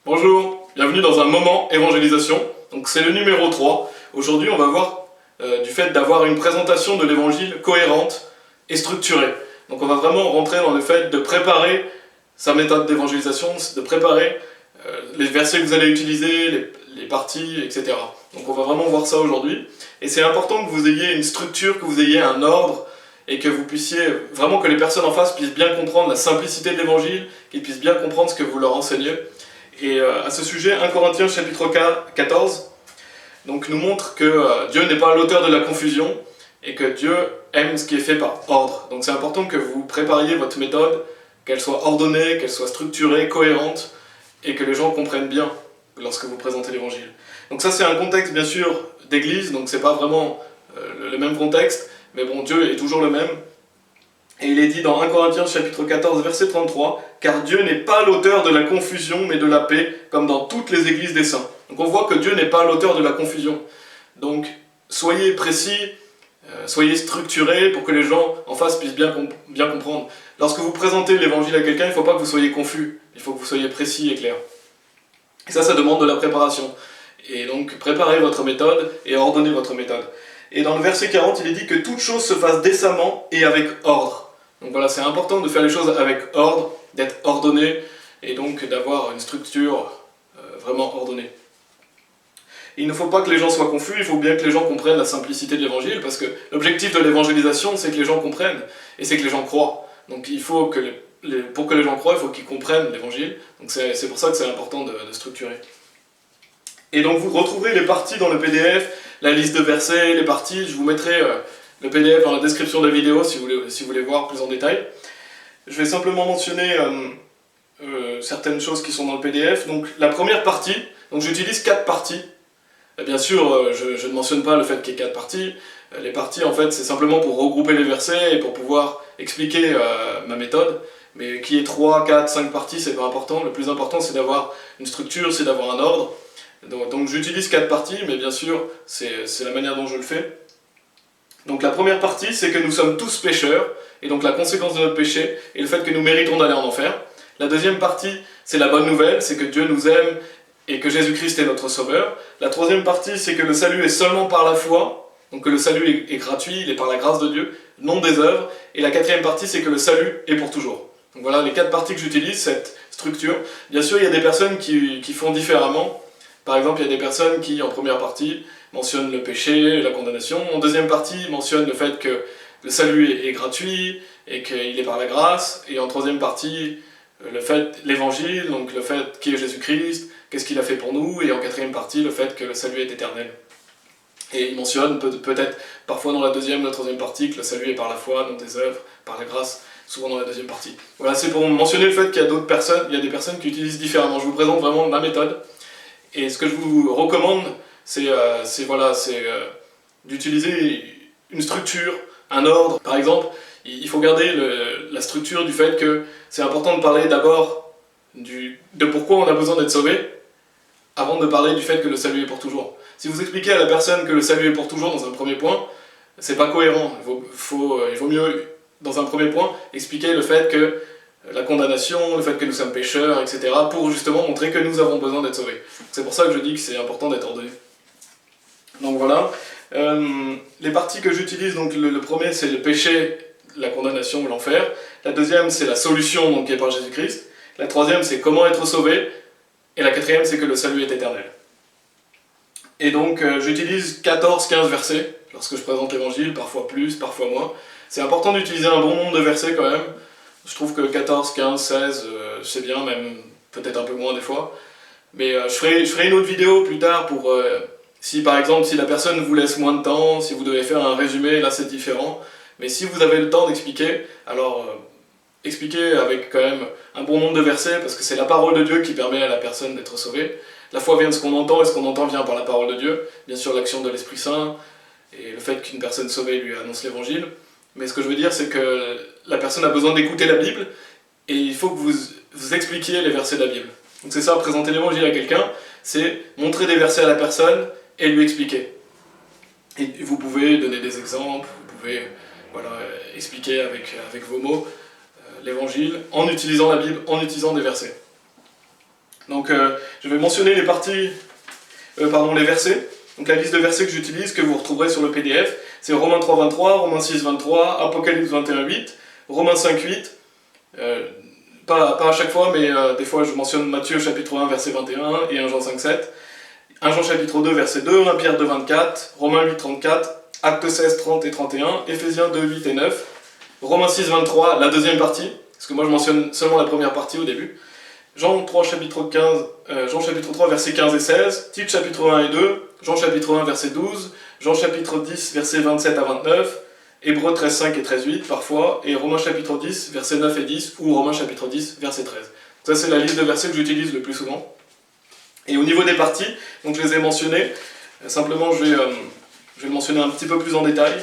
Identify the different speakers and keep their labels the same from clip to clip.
Speaker 1: Bonjour, bienvenue dans un moment évangélisation. Donc c'est le numéro 3. Aujourd'hui on va voir du fait d'avoir une présentation de l'évangile cohérente et structurée. Donc on va vraiment rentrer dans le fait de préparer sa méthode d'évangélisation, de préparer les versets que vous allez utiliser, les parties, etc. Donc on va vraiment voir ça aujourd'hui. Et c'est important que vous ayez une structure, que vous ayez un ordre, et que vous puissiez, vraiment que les personnes en face puissent bien comprendre la simplicité de l'évangile, qu'ils puissent bien comprendre ce que vous leur enseignez. Et à ce sujet, 1 Corinthiens chapitre 14 donc, nous montre que Dieu n'est pas l'auteur de la confusion et que Dieu aime ce qui est fait par ordre. Donc c'est important que vous prépariez votre méthode, qu'elle soit ordonnée, qu'elle soit structurée, cohérente, et que les gens comprennent bien lorsque vous présentez l'évangile. Donc ça c'est un contexte bien sûr d'église, donc c'est pas vraiment le même contexte, mais bon, Dieu est toujours le même. Et il est dit dans 1 Corinthiens chapitre 14 verset 33 « Car Dieu n'est pas l'auteur de la confusion, mais de la paix, comme dans toutes les églises des saints. » Donc on voit que Dieu n'est pas l'auteur de la confusion. Donc soyez précis, soyez structurés pour que les gens en face puissent bien comprendre. Lorsque vous présentez l'évangile à quelqu'un, il ne faut pas que vous soyez confus, il faut que vous soyez précis et clair. Et ça demande de la préparation. Et donc préparez votre méthode et ordonnez votre méthode. Et dans le verset 40, il est dit que toute chose se fasse décemment et avec ordre. Donc voilà, c'est important de faire les choses avec ordre, d'être ordonné, et donc d'avoir une structure vraiment ordonnée. Et il ne faut pas que les gens soient confus, il faut bien que les gens comprennent la simplicité de l'évangile, parce que l'objectif de l'évangélisation, c'est que les gens comprennent, et c'est que les gens croient. Donc il faut que pour que les gens croient, il faut qu'ils comprennent l'évangile. Donc c'est pour ça que c'est important de structurer. Et donc vous retrouverez les parties dans le PDF, la liste de versets, les parties, je vous mettrai le PDF dans la description de la vidéo si vous voulez voir plus en détail. Je vais simplement mentionner certaines choses qui sont dans le PDF. Donc la première partie, donc j'utilise 4 parties. Et bien sûr, je ne mentionne pas le fait qu'il y ait 4 parties. Les parties, en fait, c'est simplement pour regrouper les versets et pour pouvoir expliquer ma méthode. Mais qu'il y ait 3, 4, 5 parties, c'est pas important. Le plus important, c'est d'avoir une structure, c'est d'avoir un ordre. Donc j'utilise 4 parties, mais bien sûr, c'est la manière dont je le fais. Donc la première partie, c'est que nous sommes tous pécheurs, et donc la conséquence de notre péché, et le fait que nous méritons d'aller en enfer. La deuxième partie, c'est la bonne nouvelle, c'est que Dieu nous aime, et que Jésus-Christ est notre sauveur. La troisième partie, c'est que le salut est seulement par la foi, donc que le salut est gratuit, il est par la grâce de Dieu, non des œuvres. Et la quatrième partie, c'est que le salut est pour toujours. Donc voilà les 4 parties que j'utilise, cette structure. Bien sûr, il y a des personnes qui font différemment. Par exemple, il y a des personnes qui, en première partie, mentionnent le péché, la condamnation. En deuxième partie, mentionnent le fait que le salut est gratuit et qu'il est par la grâce. Et en troisième partie, l'évangile, donc le fait qui est Jésus-Christ, qu'est-ce qu'il a fait pour nous. Et en quatrième partie, le fait que le salut est éternel. Et ils mentionnent peut-être parfois dans la deuxième, la troisième partie, que le salut est par la foi, non des œuvres, par la grâce, souvent dans la deuxième partie. Voilà, c'est pour mentionner le fait qu'il y a d'autres personnes, il y a des personnes qui utilisent différemment. Je vous présente vraiment ma méthode. Et ce que je vous recommande, c'est d'utiliser une structure, un ordre. Par exemple, il faut garder la structure du fait que c'est important de parler d'abord de pourquoi on a besoin d'être sauvé, avant de parler du fait que le salut est pour toujours. Si vous expliquez à la personne que le salut est pour toujours dans un premier point, c'est pas cohérent. Il vaut mieux, dans un premier point, expliquer le fait que la condamnation, le fait que nous sommes pécheurs, etc., pour justement montrer que nous avons besoin d'être sauvés. C'est pour ça que je dis que c'est important d'être ordonné. Donc voilà. Les parties que j'utilise, donc le premier c'est le péché, la condamnation ou l'enfer. La deuxième c'est la solution, donc qui est par Jésus-Christ. La troisième c'est comment être sauvé. Et la quatrième c'est que le salut est éternel. Et donc j'utilise 14-15 versets lorsque je présente l'évangile, parfois plus, parfois moins. C'est important d'utiliser un bon nombre de versets quand même. Je trouve que 14, 15, 16, c'est bien, même peut-être un peu moins des fois. Mais je ferai une autre vidéo plus tard pour... si par exemple, si la personne vous laisse moins de temps, si vous devez faire un résumé, là c'est différent. Mais si vous avez le temps d'expliquer, alors expliquez avec quand même un bon nombre de versets, parce que c'est la parole de Dieu qui permet à la personne d'être sauvée. La foi vient de ce qu'on entend, et ce qu'on entend vient par la parole de Dieu. Bien sûr l'action de l'Esprit Saint, et le fait qu'une personne sauvée lui annonce l'évangile. Mais ce que je veux dire, c'est que la personne a besoin d'écouter la Bible, et il faut que vous expliquiez les versets de la Bible. Donc c'est ça, présenter l'évangile à quelqu'un, c'est montrer des versets à la personne et lui expliquer. Et vous pouvez donner des exemples, vous pouvez expliquer avec vos mots l'évangile en utilisant la Bible, en utilisant des versets. Donc je vais mentionner les parties, les versets. Donc la liste de versets que j'utilise, que vous retrouverez sur le PDF, c'est Romains 3, 23, Romains 6, 23, Apocalypse 21, 8, Romains 5, 8. Pas à chaque fois, mais des fois je mentionne Matthieu chapitre 1, verset 21 et 1 Jean 5, 7. 1 Jean chapitre 2, verset 2, 1 Pierre 2, 24, Romains 8, 34, Actes 16, 30 et 31, Éphésiens 2, 8 et 9, Romains 6, 23, la deuxième partie, parce que moi je mentionne seulement la première partie au début, Jean 3, chapitre 3, verset 15 et 16, Tite chapitre 1 et 2, Jean chapitre 1, verset 12, Jean chapitre 10, verset 27 à 29, Hébreux 13, 5 et 13, 8 parfois, et Romains chapitre 10, verset 9 et 10, ou Romains chapitre 10, verset 13. Ça c'est la liste de versets que j'utilise le plus souvent. Et au niveau des parties, donc je les ai mentionnés, simplement je vais le mentionner un petit peu plus en détail.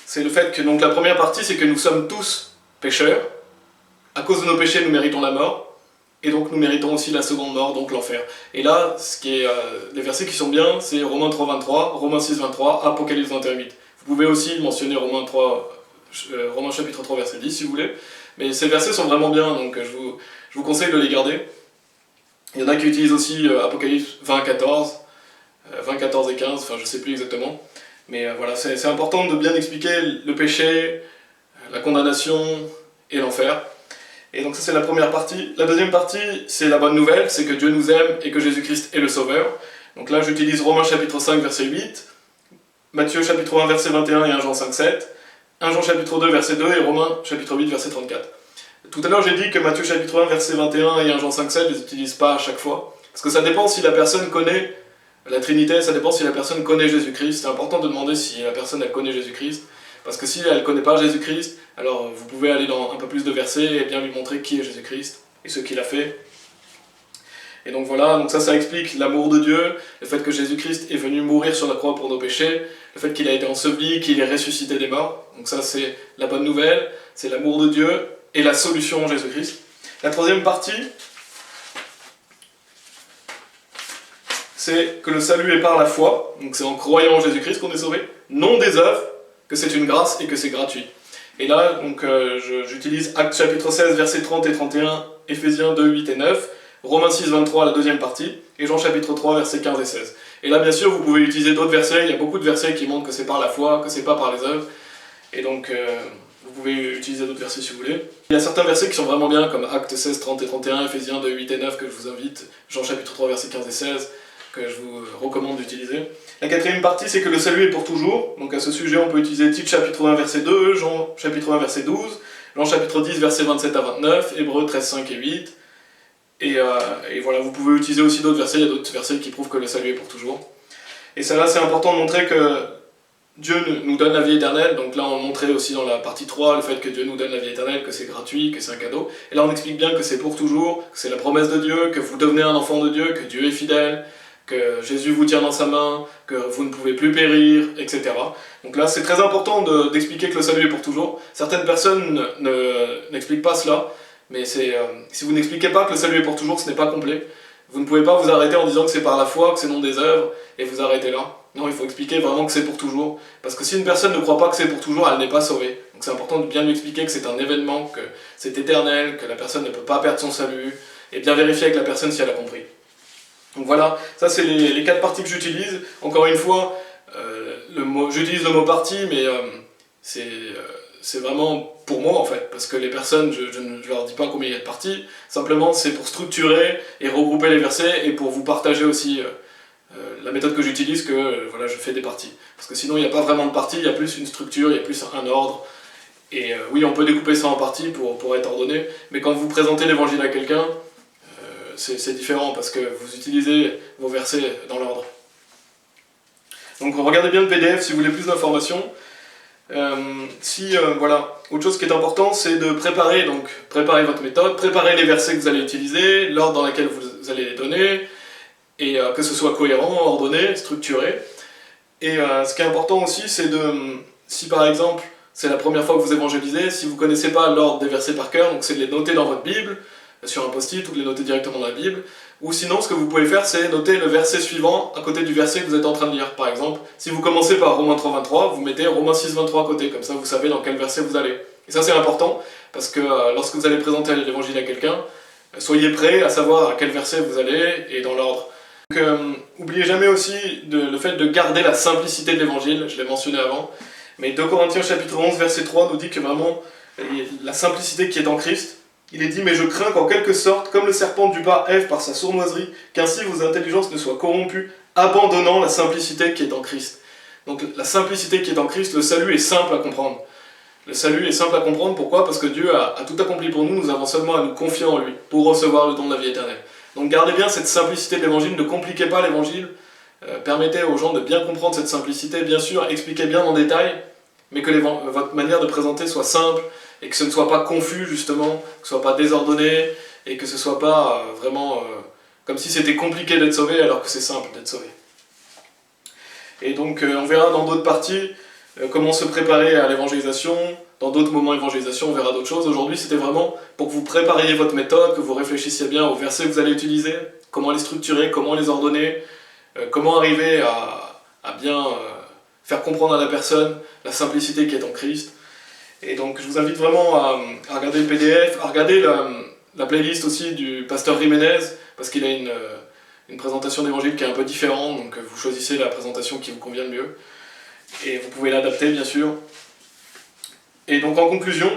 Speaker 1: C'est le fait que donc, la première partie, c'est que nous sommes tous pécheurs. À cause de nos péchés, nous méritons la mort. Et donc nous méritons aussi la seconde mort, donc l'enfer. Et là, les versets qui sont bien, c'est Romains 3, 23, Romains 6, 23, Apocalypse 21, 8. Vous pouvez aussi mentionner Romains chapitre 3, verset 10 si vous voulez. Mais ces versets sont vraiment bien, donc je vous conseille de les garder. Il y en a qui utilisent aussi Apocalypse 20, 14, 20, 14 et 15, enfin je sais plus exactement. Mais voilà, c'est important de bien expliquer le péché, la condamnation et l'enfer. Et donc ça c'est la première partie. La deuxième partie, c'est la bonne nouvelle, c'est que Dieu nous aime et que Jésus-Christ est le Sauveur. Donc là j'utilise Romains chapitre 5, verset 8, Matthieu chapitre 1, verset 21 et 1 Jean 5, 7, 1 Jean chapitre 2, verset 2 et Romains chapitre 8, verset 34. Tout à l'heure j'ai dit que Matthieu chapitre 1, verset 21 et 1 Jean 5, 7, je les utilise pas à chaque fois. Parce que ça dépend si la personne connaît la Trinité, ça dépend si la personne connaît Jésus-Christ. C'est important de demander si la personne elle connaît Jésus-Christ. Parce que si elle ne connaît pas Jésus-Christ, alors vous pouvez aller dans un peu plus de versets et bien lui montrer qui est Jésus-Christ et ce qu'il a fait. Et donc voilà, donc ça explique l'amour de Dieu, le fait que Jésus-Christ est venu mourir sur la croix pour nos péchés, le fait qu'il a été enseveli, qu'il est ressuscité des morts. Donc ça c'est la bonne nouvelle, c'est l'amour de Dieu et la solution en Jésus-Christ. La troisième partie, c'est que le salut est par la foi, donc c'est en croyant en Jésus-Christ qu'on est sauvé, non des œuvres, que c'est une grâce et que c'est gratuit. Et là, donc, j'utilise Actes chapitre 16, versets 30 et 31, Éphésiens 2, 8 et 9, Romains 6, 23, la deuxième partie, et Jean chapitre 3, versets 15 et 16. Et là, bien sûr, vous pouvez utiliser d'autres versets, il y a beaucoup de versets qui montrent que c'est par la foi, que c'est pas par les œuvres, et donc vous pouvez utiliser d'autres versets si vous voulez. Il y a certains versets qui sont vraiment bien, comme Actes 16, 30 et 31, Éphésiens 2, 8 et 9, que je vous invite, Jean chapitre 3, versets 15 et 16, que je vous recommande d'utiliser. La quatrième partie, c'est que le salut est pour toujours. Donc à ce sujet, on peut utiliser Tite chapitre 1, verset 2, Jean chapitre 1, verset 12, Jean chapitre 10, verset 27 à 29, Hébreux 13, 5 et 8. Et voilà, vous pouvez utiliser aussi d'autres versets, il y a d'autres versets qui prouvent que le salut est pour toujours. Et ça là, c'est important de montrer que Dieu nous donne la vie éternelle. Donc là, on montrait aussi dans la partie 3 le fait que Dieu nous donne la vie éternelle, que c'est gratuit, que c'est un cadeau. Et là, on explique bien que c'est pour toujours, que c'est la promesse de Dieu, que vous devenez un enfant de Dieu, que Dieu est fidèle, que Jésus vous tient dans sa main, que vous ne pouvez plus périr, etc. Donc là, c'est très important d'expliquer que le salut est pour toujours. Certaines personnes n'expliquent pas cela, mais si vous n'expliquez pas que le salut est pour toujours, ce n'est pas complet. Vous ne pouvez pas vous arrêter en disant que c'est par la foi, que c'est non des œuvres, et vous arrêter là. Non, il faut expliquer vraiment que c'est pour toujours. Parce que si une personne ne croit pas que c'est pour toujours, elle n'est pas sauvée. Donc c'est important de bien lui expliquer que c'est un événement, que c'est éternel, que la personne ne peut pas perdre son salut, et bien vérifier avec la personne si elle a compris. Donc voilà, ça c'est les 4 parties que j'utilise. Encore une fois, j'utilise le mot partie, mais c'est vraiment pour moi en fait, parce que les personnes, je ne leur dis pas combien il y a de parties, simplement c'est pour structurer et regrouper les versets et pour vous partager aussi la méthode que j'utilise, que voilà, je fais des parties. Parce que sinon il n'y a pas vraiment de parties, il y a plus une structure, il y a plus un ordre. Et oui, on peut découper ça en parties pour être ordonné, mais quand vous présentez l'évangile à quelqu'un, c'est différent parce que vous utilisez vos versets dans l'ordre. Donc regardez bien le PDF si vous voulez plus d'informations. Voilà, autre chose qui est important, c'est de préparer votre méthode, préparer les versets que vous allez utiliser, l'ordre dans lequel vous allez les donner, et que ce soit cohérent, ordonné, structuré. Et ce qui est important aussi, c'est si par exemple, c'est la première fois que vous évangélisez, si vous ne connaissez pas l'ordre des versets par cœur, donc c'est de les noter dans votre Bible, sur un post-it, ou de les noter directement dans la Bible, ou sinon ce que vous pouvez faire, c'est noter le verset suivant à côté du verset que vous êtes en train de lire. Par exemple, si vous commencez par Romains 3, 23, vous mettez Romains 6, 23 à côté, comme ça vous savez dans quel verset vous allez. Et ça c'est important, parce que lorsque vous allez présenter l'évangile à quelqu'un, Soyez prêts à savoir à quel verset vous allez et dans l'ordre. Donc, oubliez jamais aussi le fait de garder la simplicité de l'évangile, je l'ai mentionné avant, mais 2 Corinthiens chapitre 11 verset 3 nous dit que vraiment la simplicité qui est en Christ, il est dit « Mais je crains qu'en quelque sorte, comme le serpent dupa Ève par sa sournoiserie, qu'ainsi vos intelligences ne soient corrompues, abandonnant la simplicité qui est en Christ. » Donc la simplicité qui est en Christ, le salut est simple à comprendre. Le salut est simple à comprendre, pourquoi? Parce que Dieu a tout accompli pour nous, nous avons seulement à nous confier en lui, pour recevoir le don de la vie éternelle. Donc gardez bien cette simplicité de l'évangile, ne compliquez pas l'évangile, permettez aux gens de bien comprendre cette simplicité, bien sûr, expliquez bien en détail, mais que votre manière de présenter soit simple, et que ce ne soit pas confus justement, que ce ne soit pas désordonné, et que ce ne soit pas vraiment comme si c'était compliqué d'être sauvé alors que c'est simple d'être sauvé. Et donc on verra dans d'autres parties comment se préparer à l'évangélisation, dans d'autres moments d'évangélisation on verra d'autres choses. Aujourd'hui c'était vraiment pour que vous prépariez votre méthode, que vous réfléchissiez bien aux versets que vous allez utiliser, comment les structurer, comment les ordonner, comment arriver à bien faire comprendre à la personne la simplicité qui est en Christ. Et donc je vous invite vraiment à regarder le PDF, à regarder la playlist aussi du pasteur Jiménez, parce qu'il a une présentation d'évangile qui est un peu différente, donc vous choisissez la présentation qui vous convient le mieux. Et vous pouvez l'adapter bien sûr. Et donc en conclusion,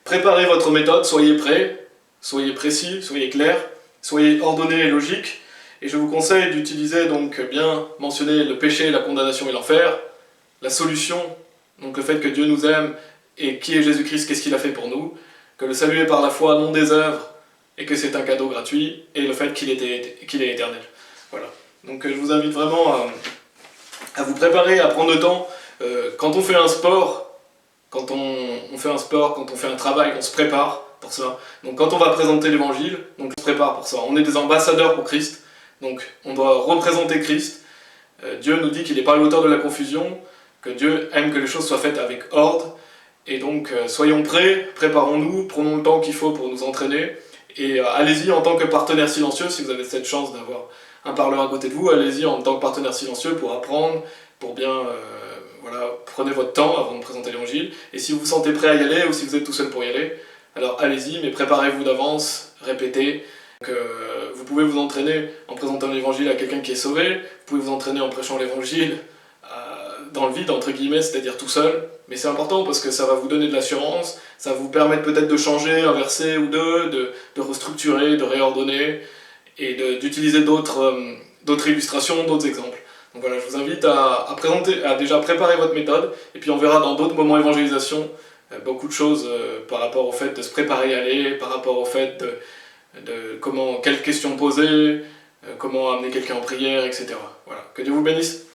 Speaker 1: préparez votre méthode, soyez prêts, soyez précis, soyez clairs, soyez ordonnés et logiques. Et je vous conseille d'utiliser donc bien mentionner le péché, la condamnation et l'enfer, la solution, donc le fait que Dieu nous aime et qui est Jésus-Christ, qu'est-ce qu'il a fait pour nous, que le salut est par la foi, non des œuvres, et que c'est un cadeau gratuit, et le fait qu'il est éternel. Voilà. Donc je vous invite vraiment à vous préparer, à prendre le temps. Quand on fait un sport, quand on fait un travail, on se prépare pour ça. Donc quand on va présenter l'évangile, on se prépare pour ça. On est des ambassadeurs pour Christ, donc on doit représenter Christ. Dieu nous dit qu'il n'est pas l'auteur de la confusion, que Dieu aime que les choses soient faites avec ordre. Et donc soyons prêts, préparons-nous, prenons le temps qu'il faut pour nous entraîner. Et allez-y en tant que partenaire silencieux, si vous avez cette chance d'avoir un parleur à côté de vous, allez-y en tant que partenaire silencieux pour apprendre, pour bien... voilà, prenez votre temps avant de présenter l'évangile. Et si vous vous sentez prêt à y aller, ou si vous êtes tout seul pour y aller, alors allez-y, mais préparez-vous d'avance, répétez. Donc, vous pouvez vous entraîner en présentant l'évangile à quelqu'un qui est sauvé, vous pouvez vous entraîner en prêchant l'évangile dans le vide, entre guillemets, c'est-à-dire tout seul. Mais c'est important parce que ça va vous donner de l'assurance, ça va vous permettre peut-être de changer un verset ou deux, de restructurer, de réordonner, et d'utiliser d'autres illustrations, d'autres exemples. Donc voilà, je vous invite à déjà préparer votre méthode, et puis on verra dans d'autres moments d'évangélisation beaucoup de choses par rapport au fait de se préparer à aller, par rapport au fait quelles questions poser, comment amener quelqu'un en prière, etc. Voilà, que Dieu vous bénisse.